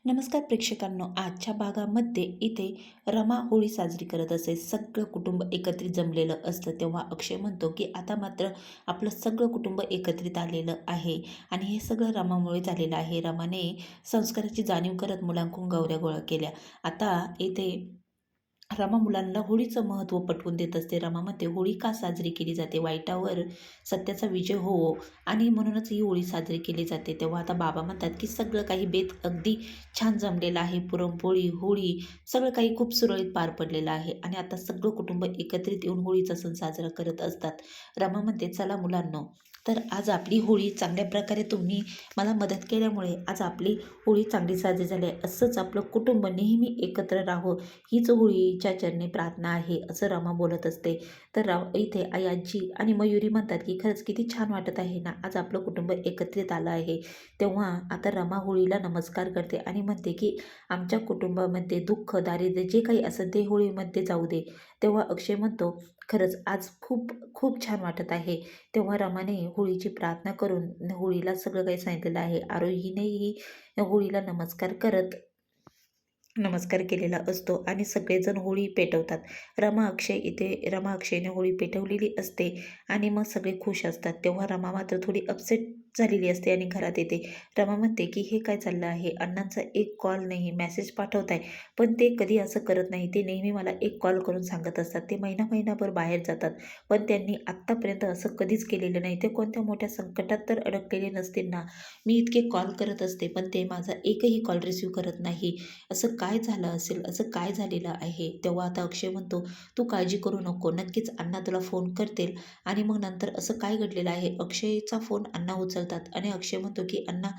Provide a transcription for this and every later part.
नमस्कार प्रेक्षकांनो, आजच्या भागामध्ये इथे रमा होळी साजरी करत असे. सगळं कुटुंब एकत्रित जमलेलं असतं. तेव्हा अक्षय म्हणतो की आता मात्र आपलं सगळं कुटुंब एकत्रित आलेलं आहे आणि हे सगळं रमामुळे झालेलं आहे. रमाने संस्काराची जाणीव करत मुलांकडून गौऱ्या गोळा केल्या. आता इथे रमा मुलांना होळीचं महत्त्व पटवून देत असते. रमा म्हणते होळी का साजरी केली जाते? वाईटावर सत्याचा विजय हो आणि म्हणूनच ही होळी साजरी केली जाते. तेव्हा आता बाबा म्हणतात की सगळं काही बेत अगदी छान जमलेलं आहे. पुरणपोळी, होळी सगळं काही खूप सुरळीत पार पडलेलं आहे आणि आता सगळं कुटुंब एकत्रित येऊन होळीचा सण साजरा करत असतात. रमा म्हणते चला मुलांनो, तर आज आपली होळी चांगल्या प्रकारे तुम्ही मला मदत केल्यामुळे आज आपली होळी चांगली साजरी झाली आहे. असंच आपलं कुटुंब नेहमी एकत्र राहावं हीच होळीच्या चरणी प्रार्थना आहे, असं रमा बोलत असते. तर इथे आई आजी आणि मयुरी म्हणतात की खरंच किती छान वाटत आहे ना, आज आपलं कुटुंब एकत्रित आलं आहे. तेव्हा आता रमा होळीला नमस्कार करते आणि म्हणते की आमच्या कुटुंबामध्ये दुःख दारिद्र्य जे काही असेल ते होळीमध्ये जाऊ दे. तेव्हा अक्षय म्हणतो खरंच आज खूप खूप छान वाटत आहे. तेव्हा रमाने होळीची प्रार्थना करून होळीला सगळं काही सांगितलेलं आहे. आरोहीनेही होळीला नमस्कार केलेला असतो आणि सगळेजण होळी पेटवतात. रमा अक्षयने होळी पेटवलेली असते आणि मग सगळे खुश असतात. तेव्हा रमा मात्र थोडी अपसेट झालेली असते आणि घरात येते. रमा म्हणते की हे काय चाललं आहे? अण्णांचा एक कॉल नाही, मेसेज पाठवताय, पण ते कधी असं करत नाही. ते नेहमी मला एक कॉल करून सांगत असतात. ते महिनाभर बाहेर जातात, पण त्यांनी आत्तापर्यंत असं कधीच केलेलं नाही. ते कोणत्या मोठ्या संकटात तर अडकलेले नसतील ना. मी इतके कॉल करत असते, पण ते माझा एकही कॉल रिसीव्ह करत नाही. असं काय झालं असेल? असं काय झालेलं आहे? तेव्हा आता अक्षय म्हणतो तू काळजी करू नको, नक्कीच अण्णा तुला फोन करतील. आणि मग नंतर असं काय घडलेलं आहे? अक्षयचा फोन अण्णा उचलतात आणि अक्षय म्हणतो की अण्णा,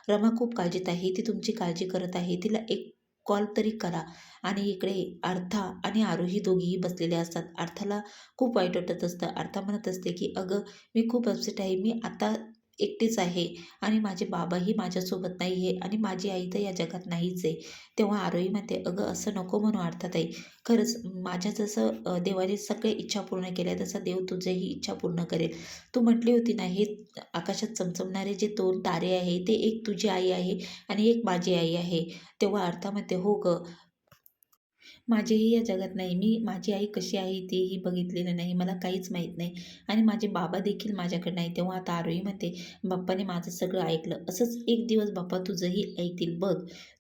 रमा खूप काळजीत आहे, ती तुमची काळजी करत आहे, तिला एक कॉल तरी करा. आणि इकडे अर्था आणि आरोही दोघीही बसलेले असतात. अर्थाला खूप वाईट वाटत असतं. अर्था म्हणत असते की अगं, मी खूप अपसेट आहे, मी आता एकटीच आहे आणि माझे बाबाही माझ्यासोबत नाही आहे आणि माझी आई तर या जगात नाहीच आहे. तेव्हा आरोही म्हणते अगं असं नको म्हणू अर्थाताई, खरंच माझ्या जसं देवाने सगळे इच्छा पूर्ण केल्या तसा देव तुझीही इच्छा पूर्ण करेल. तू म्हटली होती ना, हे आकाशात चमचमणारे जे 2 तारे आहे ते एक तुझी आई आहे आणि एक माझी आई आहे. तेव्हा अर्था म्हणते हो गं, माझीही या जगात नाही. मी माझी आई कशी आहे तेही बघितलेलं नाही. मला काहीच माहीत नाही आणि माझे बाबा देखील माझ्याकडे नाही. तेव्हा आता आरोही म्हणते, "बाप्पाने माझं सगळं ऐकलं. असंच एक दिवस बाप्पा तुझंही ऐकतील बघ.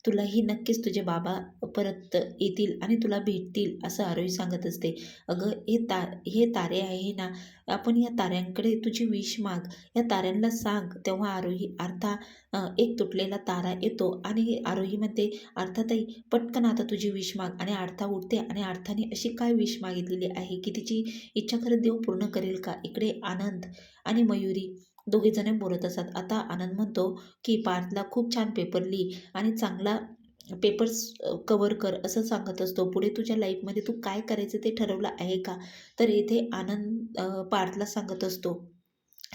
तुलाही नक्कीच तुझे बाबा परत येतील आणि तुला भेटतील," असं आरोही सांगत असते. "अगं, हे तारे आहे ना, आपण या ताऱ्यांकडे तुझी विश माग. या ताऱ्यांना सांग." तेव्हा एक तुटलेला तारा येतो आणि आरोही म्हणते, "अर्थाताई, पटकन आता तुझी विश माग." आणि अर्था उठते आणि अर्थाने अशी काय विश मागितलेली आहे की तिची इच्छा खरं देव पूर्ण करेल का? इकडे आनंद आणि मयुरी दोघे जण बोलत असतात. आता आनंद म्हणतो की पार्थला खूप छान पेपर लिही आणि चांगला पेपर्स कव्हर कर असं सांगत असतो. पुढे तुझ्या लाईफमध्ये तू काय करायचं ते ठरवलं आहे का? तर इथे आनंद पार्थला सांगत असतो.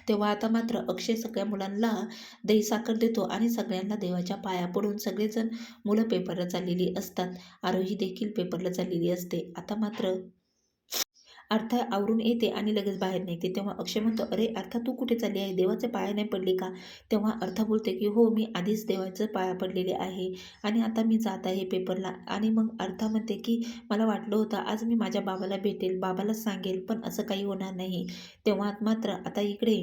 तेव्हा आता मात्र अक्षय सगळ्या मुलांना दही साखर देतो आणि सगळ्यांना देवाच्या पाया पडून सगळेजण मुलं पेपरला चाललेली असतात. आरोही देखील पेपरला चाललेली असते. आता मात्र अर्था आवरून येते आणि लगेच बाहेर निघते. तेव्हा अक्षय म्हणतो, "अरे अर्था, तू कुठे चालली आहे? देवाचे पाया नाही पडली का?" तेव्हा अर्था बोलते की "हो, मी आधीच देवाचे पाया पडलेले आहे आणि आता मी जात आहे पेपरला." आणि मग अर्था म्हणते की "मला वाटलं होतं आज मी माझ्या बाबाला भेटेल, बाबाला सांगेल, पण असं काही होणार नाही." तेव्हा मात्र आता इकडे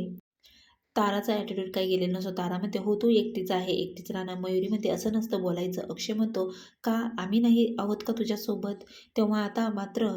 ताराचा ॲटिट्यूड काही गेलेला नसतो. तारा म्हणते, "हो, तू एकटीच आहे, एकटीच राहणार." मयुरी म्हणते, "असं नसतं बोलायचं." अक्षय म्हणतो, "का आम्ही नाही आहोत का तुझ्यासोबत?" तेव्हा आता मात्र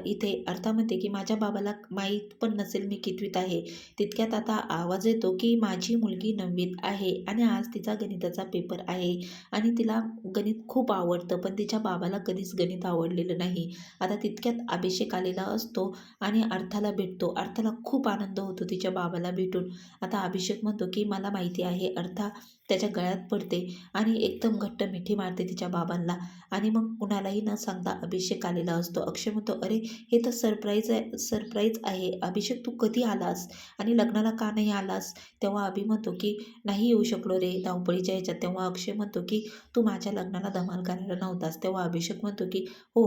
इथे अर्था म्हणते की माझ्या बाबाला माहीत पण नसेल मी कितवीत आहे. तितक्यात आता आवाज येतो की माझी मुलगी 9वीत आहे आणि आज तिचा गणिताचा पेपर आहे आणि तिला गणित खूप आवडतं, पण तिच्या बाबाला कधीच गणित आवडलेलं नाही. आता तितक्यात अभिषेक आलेला असतो आणि अर्थाला भेटतो. अर्थाला खूप आनंद होतो तिच्या बाबाला भेटून. आता अभिषेक म्हणतो की मला माहिती आहे. अर्था त्याच्या गळ्यात पडते आणि एकदम घट्ट मिठी मारते तिच्या बाबांना आणि मग कुणालाही न सांगता अभिषेक आलेला असतो. अक्षय म्हणतो, "अरे, हे तर सरप्राईज आहे. अभिषेक, तू कधी आलास आणि लग्नाला का नाही आलास?" तेव्हा अभि म्हणतो की नाही येऊ शकलो रे धावपळीच्या ह्याच्यात. तेव्हा अक्षय म्हणतो की तू माझ्या लग्नाला धमाल करायला नव्हतास. तेव्हा अभिषेक म्हणतो की हो,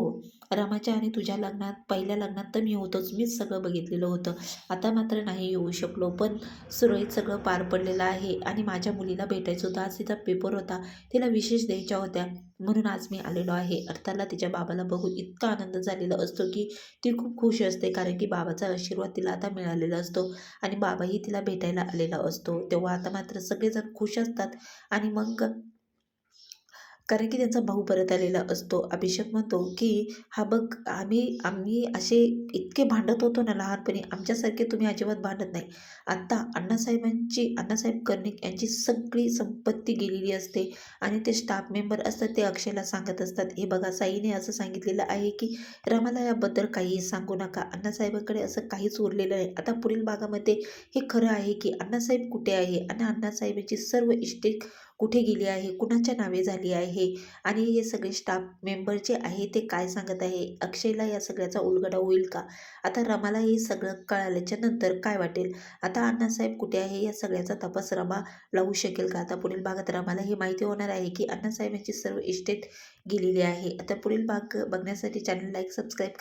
रमाच्या आणि तुझ्या लग्नात, पहिल्या लग्नात तर मी होतोच, मीच सगळं बघितलेलं होतं. आता मात्र नाही येऊ शकलो, पण सुरळीत सगळं पार पडलेलं आहे आणि माझ्या मुलीला भेटायचं भेटायचं होतं. आज तिचा पेपर होता. तिला विशेष द्यायच्या होत्या. म्हणून आज मी आलेलो आहे. अर्थाला तिच्या बाबाला बघून इतका आनंद झालेला असतो की ती खूप खुश असते. कारण की बाबाचा आशीर्वाद तिला आता मिळालेला असतो आणि बाबाही तिला भेटायला आलेला असतो. तेव्हा आता मात्र सगळेजण खुश असतात आणि मग कारण की त्यांचा भाऊ परत आलेला असतो. अभिषेक म्हणतो की "हा बघ, आम्ही आम्ही असे इतके भांडत होतो ना लहानपणी, आमच्यासारखे तुम्ही अजिबात भांडत नाही." आत्ता अण्णासाहेब कर्णिक यांची सगळी संपत्ती गेलेली असते आणि ते स्टाफ मेंबर असतात ते अक्षयला सांगत असतात, "हे बघा, साईने असं सांगितलेलं आहे की रमाला याबद्दल काहीही सांगू नका. अण्णासाहेबांकडे असं काहीच उरलेलं नाही." आता पुढील भागामध्ये हे खरं आहे की अण्णासाहेब कुठे आहे आणि अण्णासाहेबांची सर्व इस्टेट कुठे गेली आहे, कुणाच्या नावे झाली आहे आणि हे सगळे स्टाफ मेंबर जे आहे ते काय सांगत आहे. अक्षयला या सगळ्याचा उलगडा होईल का? आता रमाला हे सगळं कळाल्याच्या नंतर काय वाटेल? आता अण्णासाहेब कुठे आहे या सगळ्याचा तपास रमा लावू शकेल का? आता पुढील भागात रमाला हे माहिती होणार आहे की अण्णासाहेबांची सर्व इस्टेट गेलेली आहे. आता पुढील भाग बघण्यासाठी चॅनल लाईक, सबस्क्राईब